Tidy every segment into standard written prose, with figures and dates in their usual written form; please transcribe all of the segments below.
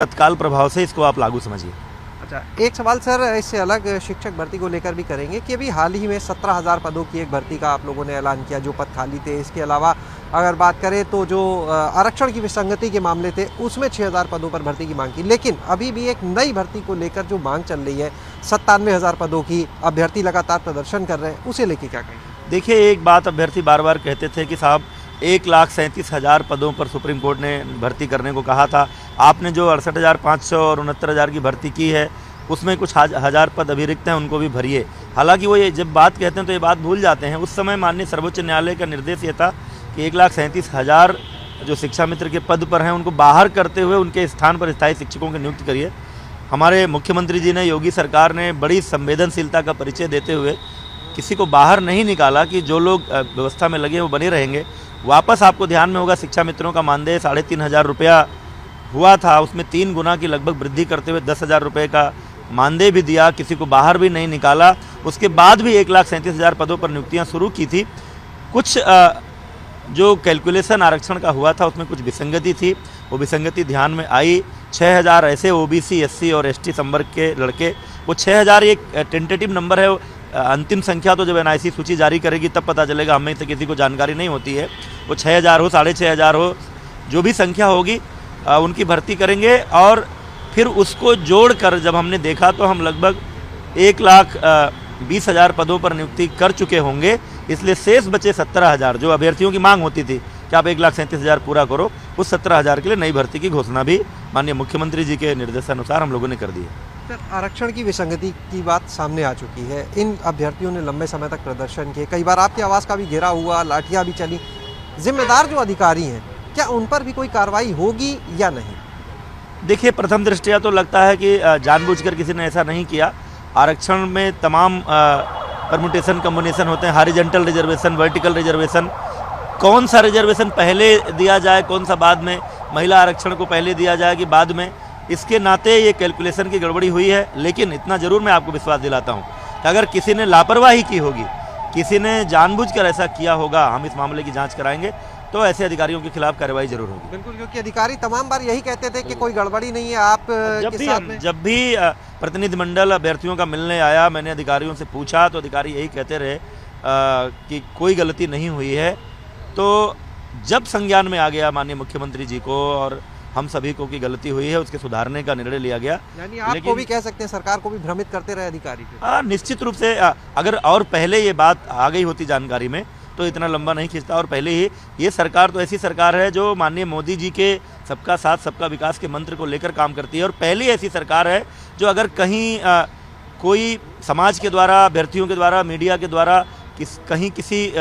तत्काल प्रभाव से इसको आप लागू समझिए। अच्छा, एक सवाल सर इससे अलग शिक्षक भर्ती को लेकर भी करेंगे कि अभी हाल ही में 17,000 पदों की एक भर्ती का आप लोगों ने ऐलान किया, जो पद खाली थे। इसके अलावा अगर बात करें तो जो आरक्षण की विसंगति के मामले थे उसमें 6,000 पदों पर भर्ती की मांग की, लेकिन अभी भी एक नई भर्ती को लेकर जो मांग चल रही है 97,000 पदों की, अभ्यर्थी लगातार प्रदर्शन कर रहे हैं, उसे लेके क्या कहेंगे? देखिए, एक बात अभ्यर्थी बार बार कहते थे कि साहब 1,37,000 पदों पर सुप्रीम कोर्ट ने भर्ती करने को कहा था। आपने जो 68,500 और 69,000 की भर्ती की है उसमें कुछ हज़ार पद अभी रिक्त हैं, उनको भी भरिए। हालांकि वो ये जब बात कहते हैं तो ये बात भूल जाते हैं। उस समय माननीय सर्वोच्च न्यायालय का निर्देश ये था कि 1,37,000 जो शिक्षा मित्र के पद पर हैं उनको बाहर करते हुए उनके स्थान पर स्थायी शिक्षकों की नियुक्ति करिए। हमारे मुख्यमंत्री जी ने, योगी सरकार ने बड़ी संवेदनशीलता का परिचय देते हुए किसी को बाहर नहीं निकाला कि जो लोग व्यवस्था में लगे वो बने रहेंगे। वापस आपको ध्यान में होगा, शिक्षा मित्रों का मानदेय 3,500 रुपया हुआ था, उसमें 3 गुना की लगभग वृद्धि करते हुए 10,000 रुपये का मानदेय भी दिया, किसी को बाहर भी नहीं निकाला। उसके बाद भी 1,37,000 पदों पर नियुक्तियां शुरू की थी। कुछ जो कैलकुलेशन आरक्षण का हुआ था उसमें कुछ विसंगति थी, वो विसंगति ध्यान में आई। 6,000 ऐसे ओबीसी, एससी और एसटी संवर्ग के लड़के, वो 6,000 एक टेंटेटिव नंबर है। अंतिम संख्या तो जब एनआईसी सूची जारी करेगी तब पता चलेगा, हमें तो किसी को जानकारी नहीं होती है। वो 6,000 हो, 6,500 हो, जो भी संख्या होगी उनकी भर्ती करेंगे। और फिर उसको जोड़कर जब हमने देखा तो हम लगभग 1,20,000 पदों पर नियुक्ति कर चुके होंगे। इसलिए शेष बचे 17,000 जो अभ्यर्थियों की मांग होती थी कि आप 1,37,000 पूरा करो, उस 17,000 के लिए नई भर्ती की घोषणा भी माननीय मुख्यमंत्री जी के निर्देशानुसार हम लोगों ने कर दी है। सर, आरक्षण की विसंगति की बात सामने आ चुकी है। इन अभ्यर्थियों ने लंबे समय तक प्रदर्शन किए, कई बार आपकी आवाज़ का भी घेराव हुआ, लाठियाँ भी चली। जिम्मेदार जो अधिकारी हैं, क्या उन पर भी कोई कार्रवाई होगी या नहीं? देखिए, प्रथम दृष्टया तो लगता है कि जानबूझकर किसी ने ऐसा नहीं किया। आरक्षण में तमाम परमुटेशन कम्बिनेशन होते हैं, हॉरिजॉन्टल रिजर्वेशन, वर्टिकल रिजर्वेशन। कौन सा रिजर्वेशन पहले दिया जाए, कौन सा बाद में, महिला आरक्षण को पहले दिया जाए कि बाद में, इसके नाते ये कैलकुलेशन की गड़बड़ी हुई है। लेकिन इतना ज़रूर मैं आपको विश्वास दिलाता हूँ कि अगर किसी ने लापरवाही की होगी, किसी ने जानबूझकर ऐसा किया होगा, हम इस मामले की जाँच कराएंगे, तो ऐसे अधिकारियों के खिलाफ कार्रवाई जरूर होगी। बिल्कुल, क्योंकि अधिकारी तमाम बार यही कहते थे कि कोई गड़बड़ी नहीं है। आप जब भी प्रतिनिधिमंडल अभ्यर्थियों का मिलने आया, मैंने अधिकारियों से पूछा तो अधिकारी यही कहते रहे कि कोई गलती नहीं हुई है। तो जब संज्ञान में आ गया माननीय मुख्यमंत्री जी को और हम सभी को की गलती हुई है, उसके सुधारने का निर्णय लिया गया। यानी आपको भी कह सकते हैं, सरकार को भी भ्रमित करते रहे अधिकारी? निश्चित रूप से अगर और पहले ये बात आ गई होती जानकारी में तो इतना लंबा नहीं खींचता। और पहले ही ये सरकार तो ऐसी सरकार है जो माननीय मोदी जी के सबका साथ सबका विकास के मंत्र को लेकर काम करती है। और पहली ऐसी सरकार है जो अगर कहीं कोई समाज के द्वारा, अभ्यर्थियों के द्वारा, मीडिया के द्वारा कहीं किसी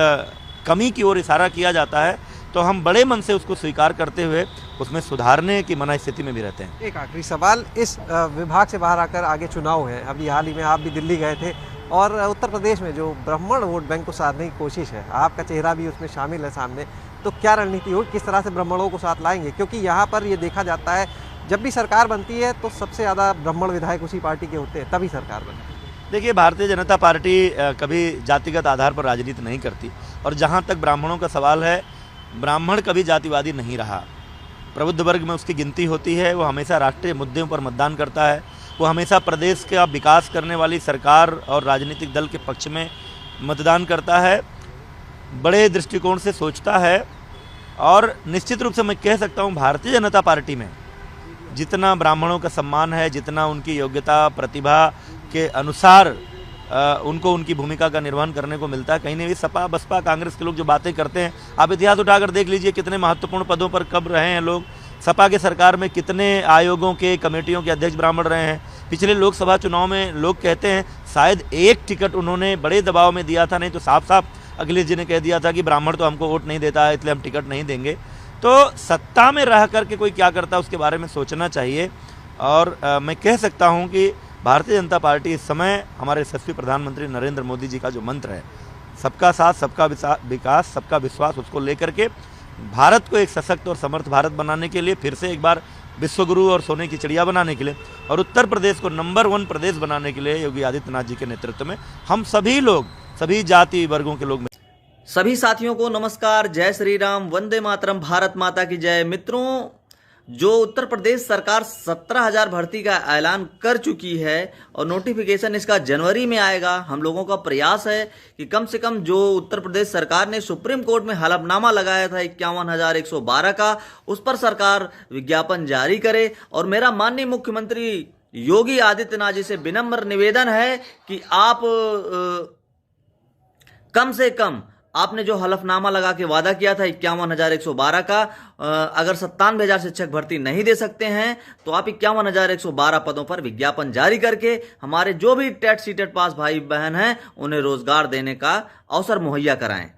कमी की ओर इशारा किया जाता है तो हम बड़े मन से उसको स्वीकार करते हुए उसमें सुधारने की मना स्थिति में भी रहते हैं। एक आखिरी सवाल, इस विभाग से बाहर आकर आगे चुनाव है, अभी हाल ही में आप भी दिल्ली गए थे, और उत्तर प्रदेश में जो ब्राह्मण वोट बैंक को साधने की कोशिश है, आपका चेहरा भी उसमें शामिल है सामने, तो क्या रणनीति होगी, किस तरह से ब्राह्मणों को साथ लाएंगे? क्योंकि यहाँ पर ये देखा जाता है जब भी सरकार बनती है तो सबसे ज़्यादा ब्राह्मण विधायक उसी पार्टी के होते हैं, तभी सरकार बनती है। देखिए, भारतीय जनता पार्टी कभी जातिगत आधार पर राजनीति नहीं करती। और जहाँ तक ब्राह्मणों का सवाल है, ब्राह्मण कभी जातिवादी नहीं रहा। प्रबुद्ध वर्ग में उसकी गिनती होती है, वो हमेशा राष्ट्रीय मुद्दों पर मतदान करता है, वो हमेशा प्रदेश का विकास करने वाली सरकार और राजनीतिक दल के पक्ष में मतदान करता है, बड़े दृष्टिकोण से सोचता है। और निश्चित रूप से मैं कह सकता हूँ, भारतीय जनता पार्टी में जितना ब्राह्मणों का सम्मान है, जितना उनकी योग्यता प्रतिभा के अनुसार उनको उनकी भूमिका का निर्वहन करने को मिलता है, कहीं नहीं भी सपा बसपा कांग्रेस के लोग जो बातें करते हैं, आप इतिहास उठाकर देख लीजिए कितने महत्वपूर्ण पदों पर कब रहे हैं लोग। सपा के सरकार में कितने आयोगों के, कमेटियों के अध्यक्ष ब्राह्मण रहे हैं। पिछले लोकसभा चुनाव में लोग कहते हैं शायद एक टिकट उन्होंने बड़े दबाव में दिया था, नहीं तो साफ साफ अखिलेश जी ने कह दिया था कि ब्राह्मण तो हमको वोट नहीं देता है, इसलिए हम टिकट नहीं देंगे। तो सत्ता में रह करके कोई क्या करता है उसके बारे में सोचना चाहिए। और मैं कह सकता हूँ कि भारतीय जनता पार्टी इस समय हमारे यशस्वी प्रधानमंत्री नरेंद्र मोदी जी का जो मंत्र है, सबका साथ सबका विकास सबका विश्वास, उसको लेकर के भारत को एक सशक्त और समर्थ भारत बनाने के लिए, फिर से एक बार विश्वगुरु और सोने की चिड़िया बनाने के लिए, और उत्तर प्रदेश को नंबर 1 प्रदेश बनाने के लिए योगी आदित्यनाथ जी के नेतृत्व में हम सभी लोग, सभी जाति वर्गों के लोग। सभी साथियों को नमस्कार, जय श्री राम, वंदे मातरम, भारत माता की जय। मित्रों, जो उत्तर प्रदेश सरकार 17,000 भर्ती का ऐलान कर चुकी है और नोटिफिकेशन इसका जनवरी में आएगा। हम लोगों का प्रयास है कि कम से कम जो उत्तर प्रदेश सरकार ने सुप्रीम कोर्ट में हलफनामा लगाया था 51,112 का, उस पर सरकार विज्ञापन जारी करे। और मेरा माननीय मुख्यमंत्री योगी आदित्यनाथ जी से विनम्र निवेदन है कि आप कम से कम आपने जो हलफनामा लगा के वादा किया था 51,112 का, अगर 97,000 शिक्षक भर्ती नहीं दे सकते हैं तो आप 51,112 पदों पर विज्ञापन जारी करके हमारे जो भी टेट सीटेट पास भाई बहन हैं उन्हें रोजगार देने का अवसर मुहैया कराएं।